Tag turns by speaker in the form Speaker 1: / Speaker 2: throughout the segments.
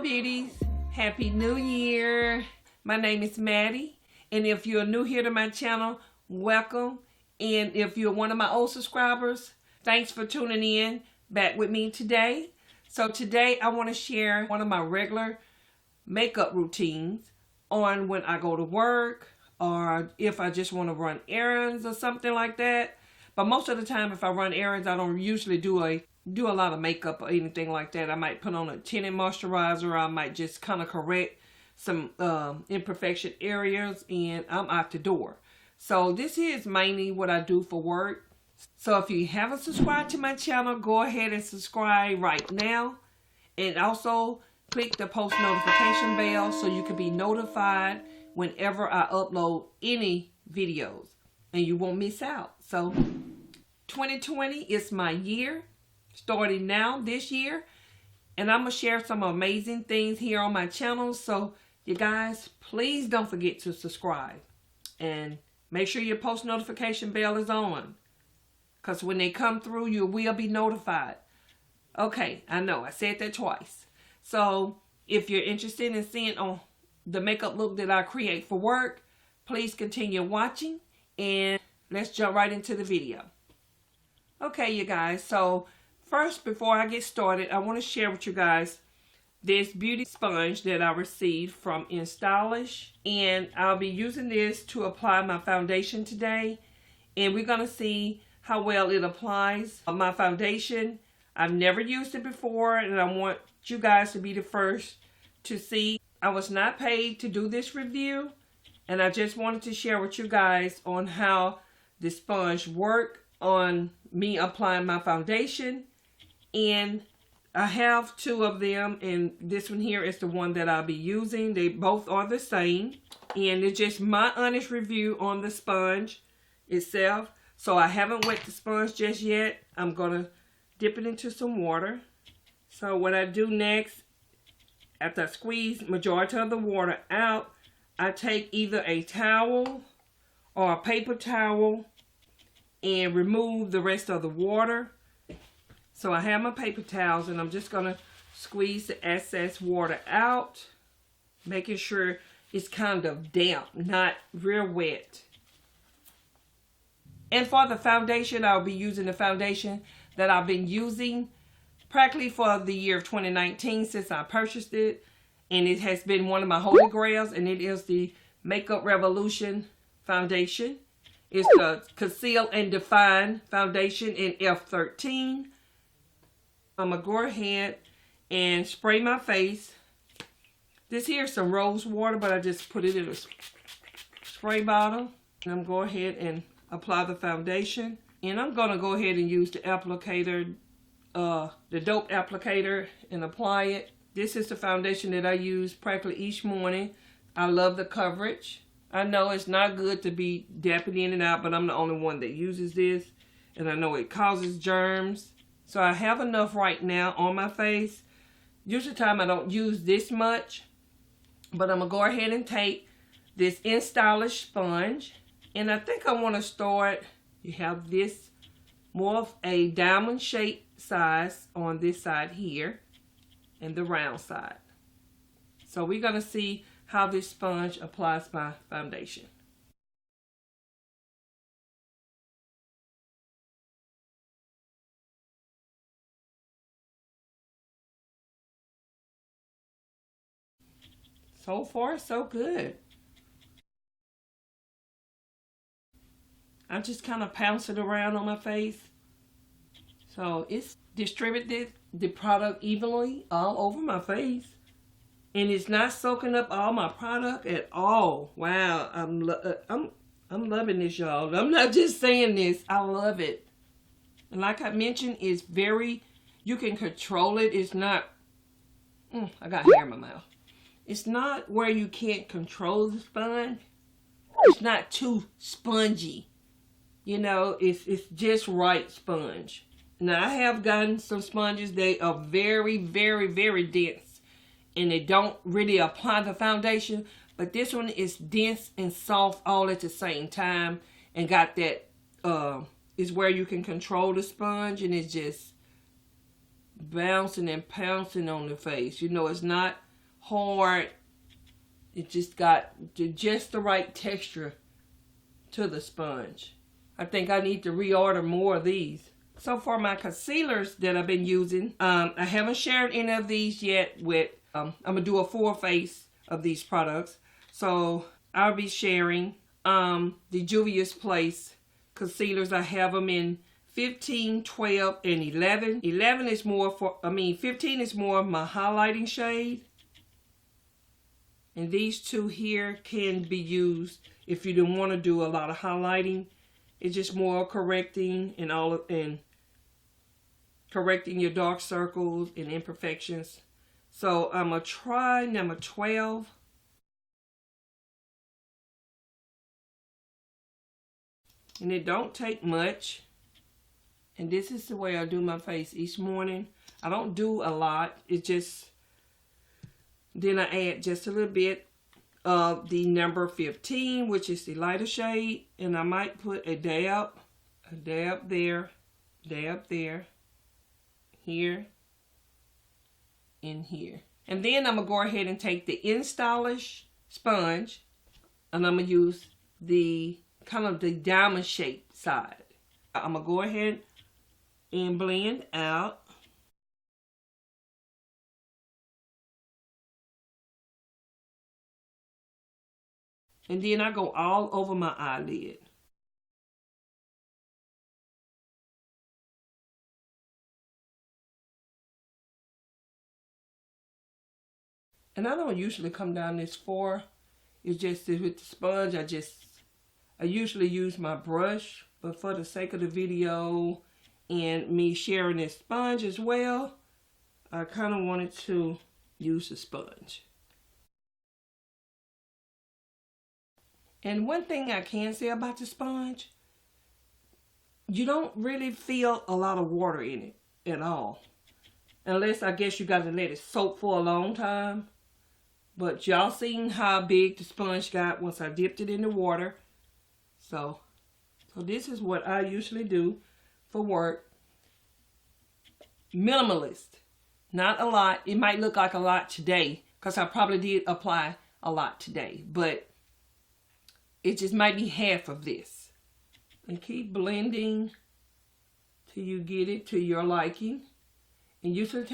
Speaker 1: beauties, happy new year. My name is Maddie, and if you're new here to my channel, welcome. And if you're one of my old subscribers, thanks for tuning in back with me today. So today I want to share one of my regular makeup routines on when I go to work, or if I just want to run errands or something like that. But most of the time, if I run errands, I don't usually do a lot of makeup or anything like that. I might put on a tinted moisturizer. I might just kind of correct some imperfection areas, and I'm out the door. So this is mainly what I do for work. So if you haven't subscribed to my channel, go ahead and subscribe right now. And also click the post notification bell so you can be notified whenever I upload any videos and you won't miss out. So 2020 is my year, starting now this year, and I'm gonna share some amazing things here on my channel. So you guys, please don't forget to subscribe and make sure your post notification bell is on, because when they come through, you will be notified. Okay, I know I said that twice. So if you're interested in seeing on the makeup look that I create for work, please continue watching, and let's jump right into the video. Okay, you guys, so first, before I get started, I want to share with you guys this beauty sponge that I received from Instylish, and I'll be using this to apply my foundation today, and we're going to see how well it applies on my foundation. I've never used it before, and I want you guys to be the first to see. I was not paid to do this review, and I just wanted to share with you guys on how the sponge works on me applying my foundation. And I have two of them, and this one here is the one that I'll be using. They both are the same, and it's just my honest review on the sponge itself. So I haven't wet the sponge just yet. I'm gonna dip it into some water. So what I do next, after I squeeze majority of the water out, I take either a towel or a paper towel and remove the rest of the water. So I have my paper towels, and I'm just going to squeeze the excess water out, making sure it's kind of damp, not real wet. And for the foundation, I'll be using the foundation that I've been using practically for the year of 2019 since I purchased it. And it has been one of my holy grails, and it is the Makeup Revolution foundation. It's the Conceal and Define foundation in F13. I'm going to go ahead and spray my face. This here is some rose water, but I just put it in a spray bottle. And I'm going to go ahead and apply the foundation. And I'm going to go ahead and use the applicator, the dope applicator, and apply it. This is the foundation that I use practically each morning. I love the coverage. I know it's not good to be dapping in and out, but I'm the only one that uses this. And I know it causes germs. So I have enough right now on my face. Usually time I don't use this much. But I'm going to go ahead and take this Instylish sponge. And I think I want to start, you have this more of a diamond shaped size on this side here. And the round side. So we're going to see how this sponge applies my foundation. So far, so good. I just kind of pounce it around on my face. So it's distributed the product evenly all over my face. And it's not soaking up all my product at all. Wow, I'm loving this, y'all. I'm not just saying this. I love it. And like I mentioned, it's very, you can control it. It's not, I got hair in my mouth. It's not where you can't control the sponge. It's not too spongy. You know, it's just right sponge. Now, I have gotten some sponges. They are very, very, very dense. And they don't really apply the foundation. But this one is dense and soft all at the same time. And got that, is where you can control the sponge. And it's just bouncing and pouncing on the face. You know, it's not hard. It just got just the right texture to the sponge. I think I need to reorder more of these. So for my concealers that I've been using, I haven't shared any of these yet with, I'm going to do a full face of these products. So I'll be sharing the Juvia's Place concealers. I have them in 15, 12, and 11. 11 is more for, 15 is more of my highlighting shade. And these two here can be used if you don't want to do a lot of highlighting. It's just more correcting and correcting your dark circles and imperfections. So I'm going to try number 12. And it don't take much. And this is the way I do my face each morning. I don't do a lot. It just, then I add just a little bit of the number 15, which is the lighter shade. And I might put a dab there, here, and here. And then I'm going to go ahead and take the Instylish sponge. And I'm going to use the kind of the diamond shaped side. I'm going to go ahead and blend out. And then I go all over my eyelid. And I don't usually come down this far. It's just that with the sponge, I usually use my brush. But for the sake of the video and me sharing this sponge as well, I kind of wanted to use the sponge. And one thing I can say about the sponge, you don't really feel a lot of water in it at all. Unless I guess you got to let it soak for a long time. But y'all seen how big the sponge got once I dipped it in the water. So this is what I usually do for work. Minimalist. Not a lot. It might look like a lot today because I probably did apply a lot today. But it just might be half of this. And keep blending till you get it to your liking. And usually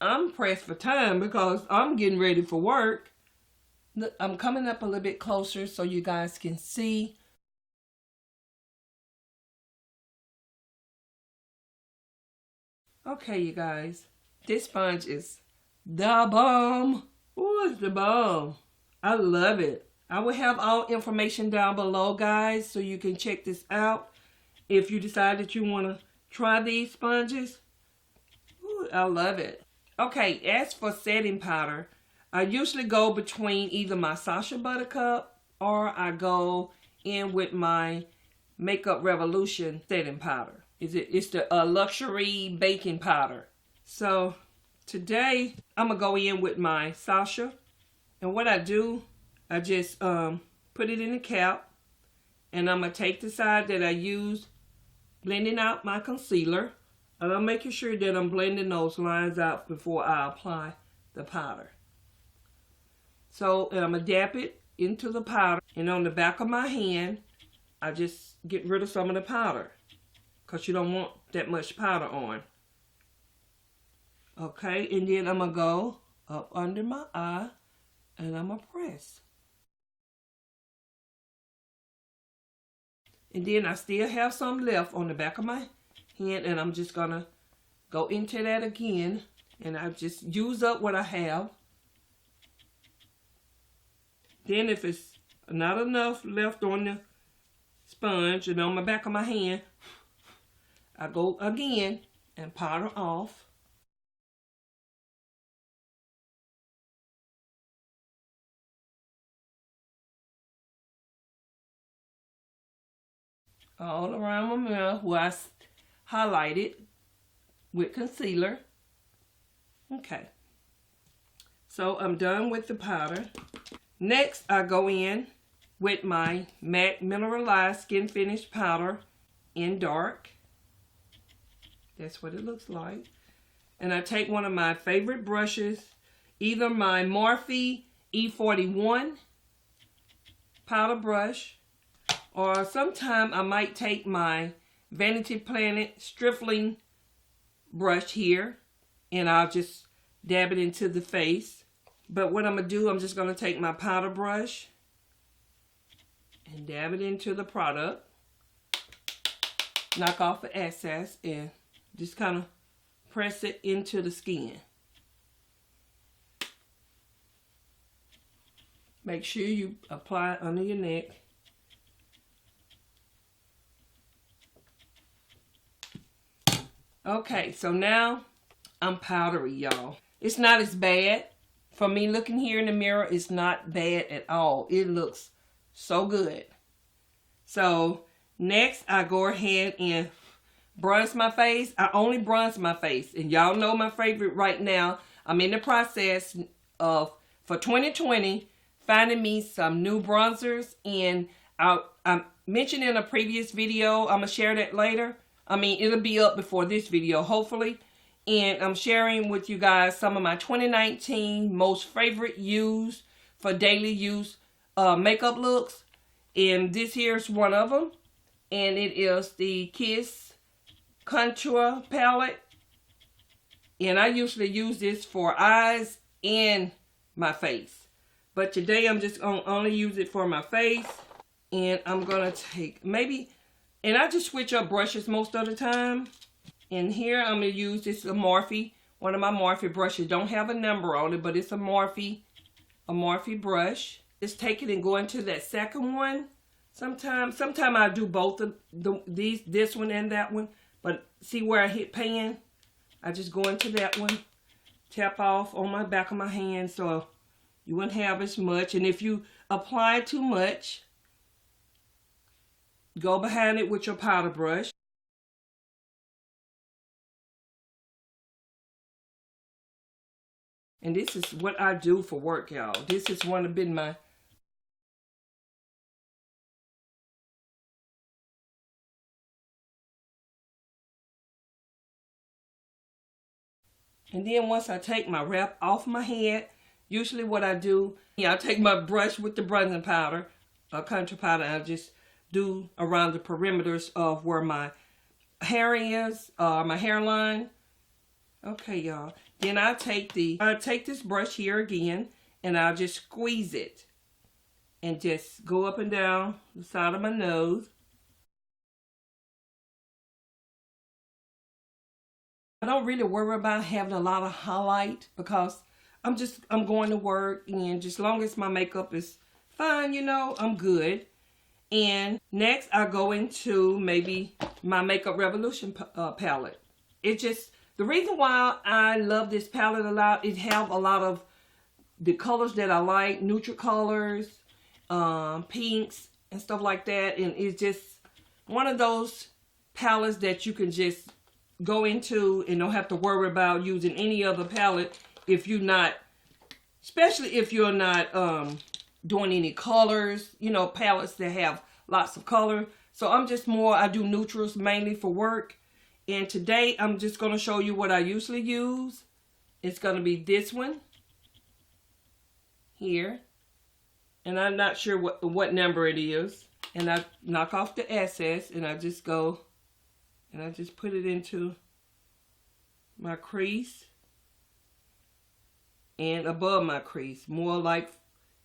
Speaker 1: I'm pressed for time because I'm getting ready for work. Look, I'm coming up a little bit closer so you guys can see. Okay, you guys. This sponge is the bomb. Ooh, it's the bomb. I love it. I will have all information down below, guys, so you can check this out. If you decide that you want to try these sponges. Ooh, I love it. Okay, as for setting powder, I usually go between either my Sacha Buttercup or I go in with my Makeup Revolution setting powder. It's the luxury baking powder. So today I'm going to go in with my Sacha. And what I do, I just put it in the cap. And I'm going to take the side that I use blending out my concealer. And I'm making sure that I'm blending those lines out before I apply the powder. So I'm going to dab it into the powder. And on the back of my hand, I just get rid of some of the powder. Because you don't want that much powder on. Okay, and then I'm going to go up under my eye. And I'm going to press. And then I still have some left on the back of my hand. And I'm just going to go into that again. And I just use up what I have. Then if it's not enough left on the sponge and on the back of my hand, I go again and powder off. All around my mouth where I highlighted with concealer. Okay. So I'm done with the powder. Next, I go in with my MAC Mineralized Skin Finish Powder in dark. That's what it looks like. And I take one of my favorite brushes, either my Morphe E41 powder brush, or sometime I might take my Vanity Planet Stripling brush here, and I'll just dab it into the face. But what I'm going to do, I'm just going to take my powder brush and dab it into the product, knock off the excess, and just kind of press it into the skin. Make sure you apply it under your neck. Okay, so now I'm powdery, y'all. It's not as bad. For me looking here in the mirror, it's not bad at all. It looks so good. So next, I go ahead and bronze my face. I only bronze my face. And y'all know my favorite right now. I'm in the process of, for 2020, finding me some new bronzers. And I mentioned in a previous video, I'm going to share that later. I mean, it'll be up before this video, hopefully. And I'm sharing with you guys some of my 2019 most favorite used for daily use makeup looks. And this here's one of them. And it is the Kiss Contour Palette. And I usually use this for eyes and my face. But today I'm just going to only use it for my face. And I'm going to take maybe... And I just switch up brushes most of the time. And here I'm going to use this Morphe. One of my Morphe brushes. Don't have a number on it, but it's a Morphe brush. Just take it and go into that second one. Sometimes I do both of this one and that one. But see where I hit pan? I just go into that one. Tap off on my back of my hand so you wouldn't have as much. And if you apply too much, go behind it with your powder brush. And this is what I do for work, y'all. This is one of been my... And then once I take my wrap off my head, usually what I do, I take my brush with the bronzing powder, contour powder, and I just do around the perimeters of where my hair is, my hairline. Okay, y'all. Then I take this brush here again, and I'll just squeeze it, and just go up and down the side of my nose. I don't really worry about having a lot of highlight because I'm going to work, and just as long as my makeup is fine, you know, I'm good. And next I go into maybe my Makeup Revolution palette. It just, the reason why I love this palette a lot, it have a lot of the colors that I like, neutral colors, pinks and stuff like that. And it's just one of those palettes that you can just go into and don't have to worry about using any other palette if you're not, especially if you're not doing any colors, you know, palettes that have lots of color. So I do neutrals mainly for work. And today I'm just going to show you what I usually use. It's going to be this one here. And I'm not sure what number it is. And I knock off the excess, and I just go and I just put it into my crease and above my crease, more like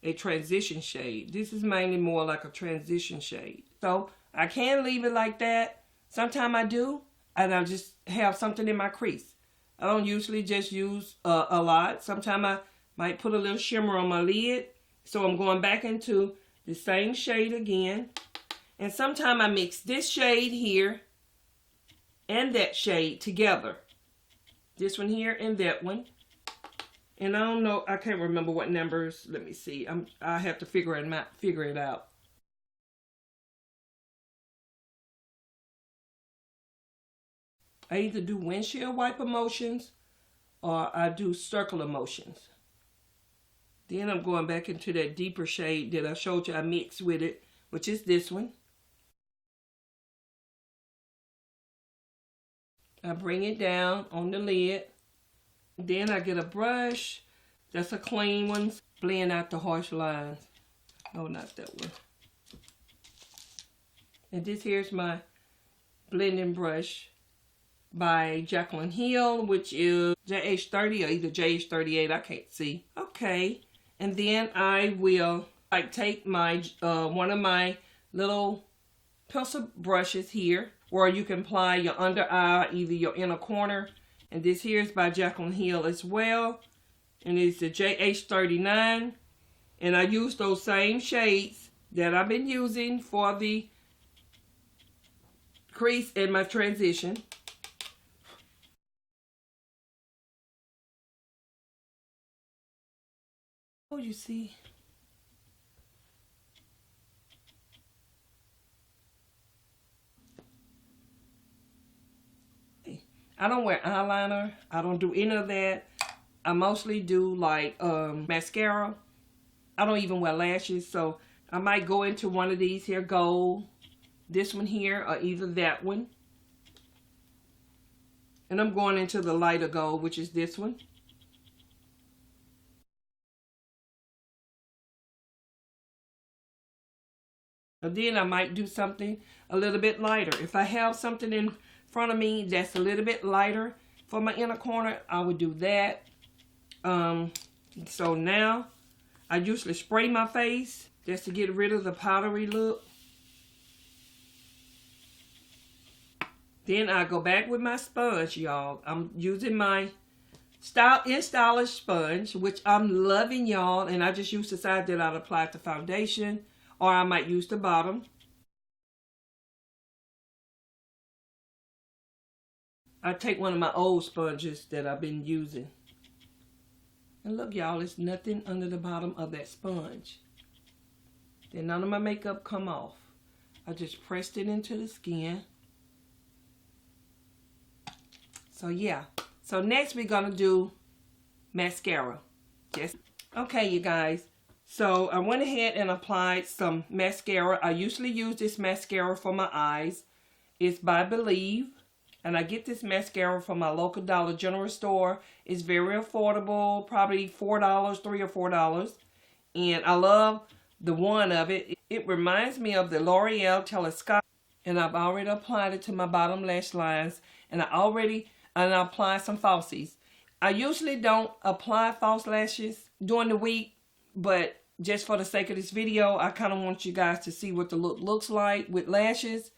Speaker 1: a transition shade. This is mainly more like a transition shade. So I can leave it like that. Sometimes I do, and I just have something in my crease. I don't usually just use a lot. Sometimes I might put a little shimmer on my lid. So I'm going back into the same shade again. And sometimes I mix this shade here and that shade together. This one here and that one. And I don't know, I can't remember what numbers. Let me see. I have to figure it out. I either do windshield wiper motions or I do circular motions. Then I'm going back into that deeper shade that I showed you I mixed with it, which is this one. I bring it down on the lid. Then I get a brush. That's a clean one. Blend out the harsh lines. No, not that one. And this here's my blending brush by Jaclyn Hill, which is JH30 or either JH38. I can't see. Okay. And then I will take my one of my little pencil brushes here, or you can apply your under eye, either your inner corner. And this here is by Jaclyn Hill as well. And it's the JH39. And I use those same shades that I've been using for the crease in my transition. Oh, you see. I don't wear eyeliner. I don't do any of that. I mostly do like mascara. I don't even wear lashes, so I might go into one of these here, gold, this one here, or either that one. And I'm going into the lighter gold, which is this one. And then I might do something a little bit lighter. If I have something in front of me that's a little bit lighter for my inner corner, I would do that. So now I usually spray my face just to get rid of the powdery look. Then I go back with my sponge, y'all. I'm using my Instylish sponge, which I'm loving, y'all. And I just use the side that I'd apply the foundation, or I might use the bottom. I take one of my old sponges that I've been using. And look, y'all, there's nothing under the bottom of that sponge. Then none of my makeup come off. I just pressed it into the skin. So yeah. So next we're gonna do mascara. Okay, you guys. So I went ahead and applied some mascara. I usually use this mascara for my eyes. It's by Believe. And I get this mascara from my local Dollar General store. It's very affordable, probably $4, $3 or $4. And I love the one of it. It reminds me of the L'Oreal Telescope. And I've already applied it to my bottom lash lines. And I apply some falsies. I usually don't apply false lashes during the week. But just for the sake of this video, I kind of want you guys to see what the look looks like with lashes.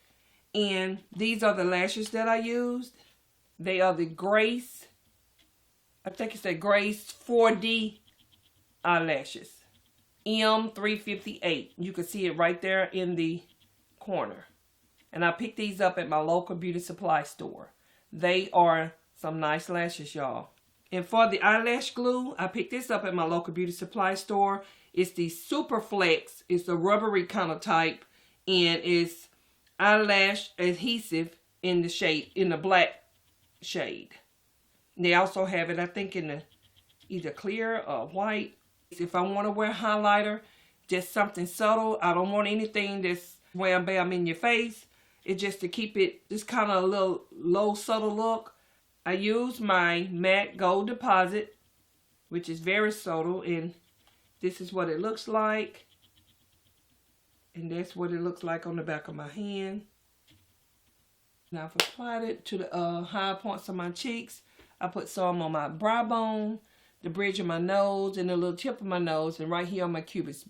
Speaker 1: And these are the lashes that I used. They are the Grace, I think it's the Grace 4D eyelashes. M358. You can see it right there in the corner. And I picked these up at my local beauty supply store. They are some nice lashes, y'all. And for the eyelash glue, I picked this up at my local beauty supply store. It's the Super Flex. It's a rubbery kind of type. And it's eyelash adhesive in the black shade. They also have it, I think, in the either clear or white. If I want to wear highlighter, just something subtle. I don't want anything that's wham bam in your face. It's just to keep it just kind of a little low subtle look. I use my matte gold deposit, which is very subtle, and this is what it looks like. And that's what it looks like on the back of my hand. Now I've applied it to the high points of my cheeks. I put some on my brow bone, the bridge of my nose, and the little tip of my nose, and right here on my cubist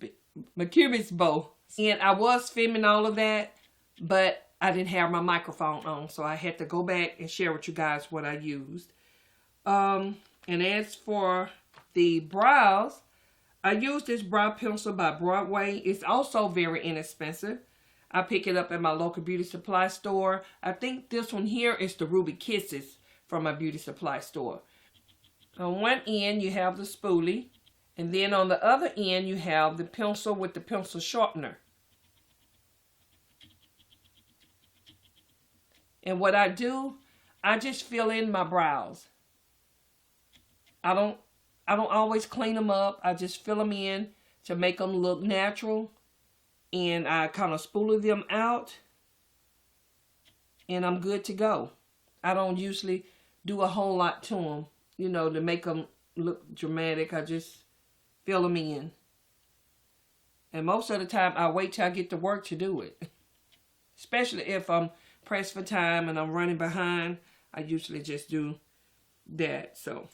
Speaker 1: bow. And I was filming all of that, but I didn't have my microphone on, so I had to go back and share with you guys what I used. And as for the brows, I use this brow pencil by Broadway. It's also very inexpensive. I pick it up at my local beauty supply store. I think this one here is the Ruby Kisses from my beauty supply store. On one end, you have the spoolie. And then on the other end, you have the pencil with the pencil sharpener. And what I do, I just fill in my brows. I don't always clean them up. I just fill them in to make them look natural. And I kind of spoolie them out. And I'm good to go. I don't usually do a whole lot to them. you know, to make them look dramatic. I just fill them in. And most of the time, I wait till I get to work to do it. Especially if I'm pressed for time and I'm running behind, I usually just do that. So,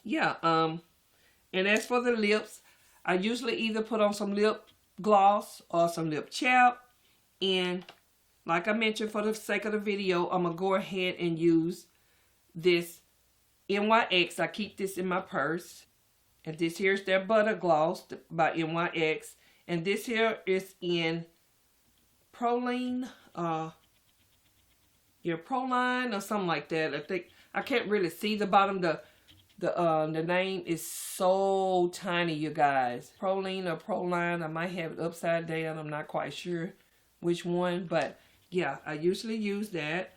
Speaker 1: yeah. And as for the lips, I usually either put on some lip gloss or some lip chap. And like I mentioned, for the sake of the video, I'm going to go ahead and use this NYX. I keep this in my purse. And this here's their Butter Gloss by NYX. And this here is in Proline, Proline or something like that. I think, I can't really see the bottom. The name is so tiny, you guys. Proline or Proline. I might have it upside down. I'm not quite sure which one. But yeah, I usually use that.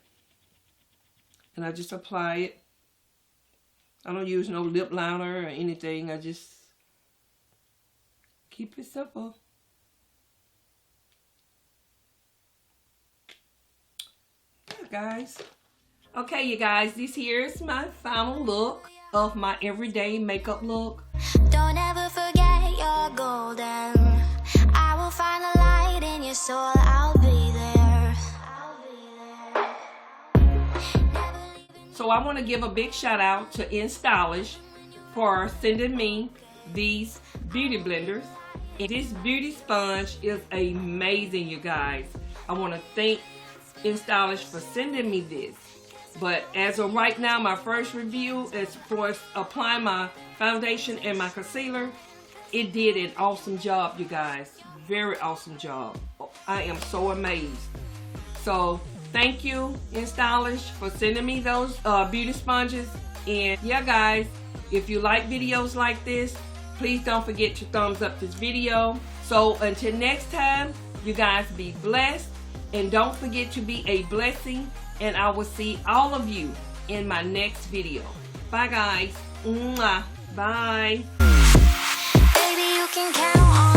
Speaker 1: And I just apply it. I don't use no lip liner or anything. I just keep it simple. Yeah, guys. Okay, you guys, this here is my final look of my everyday makeup look.
Speaker 2: Don't ever forget you're golden. I will find a light in your soul. I'll be there.
Speaker 1: So I want to give a big shout out to Instylish for sending me these beauty blenders. And this beauty sponge is amazing, you guys. I want to thank Instylish for sending me this. But as of right now, my first review is for applying my foundation and my concealer. It did an awesome job, you guys. Very awesome job. I am so amazed. So thank you, Instylish, for sending me those beauty sponges. And yeah, guys, if you like videos like this, please don't forget to thumbs up this video. So until next time, you guys be blessed. And don't forget to be a blessing. And I will see all of you in my next video. Bye, guys. Mwah. Bye.
Speaker 2: Baby, you can count on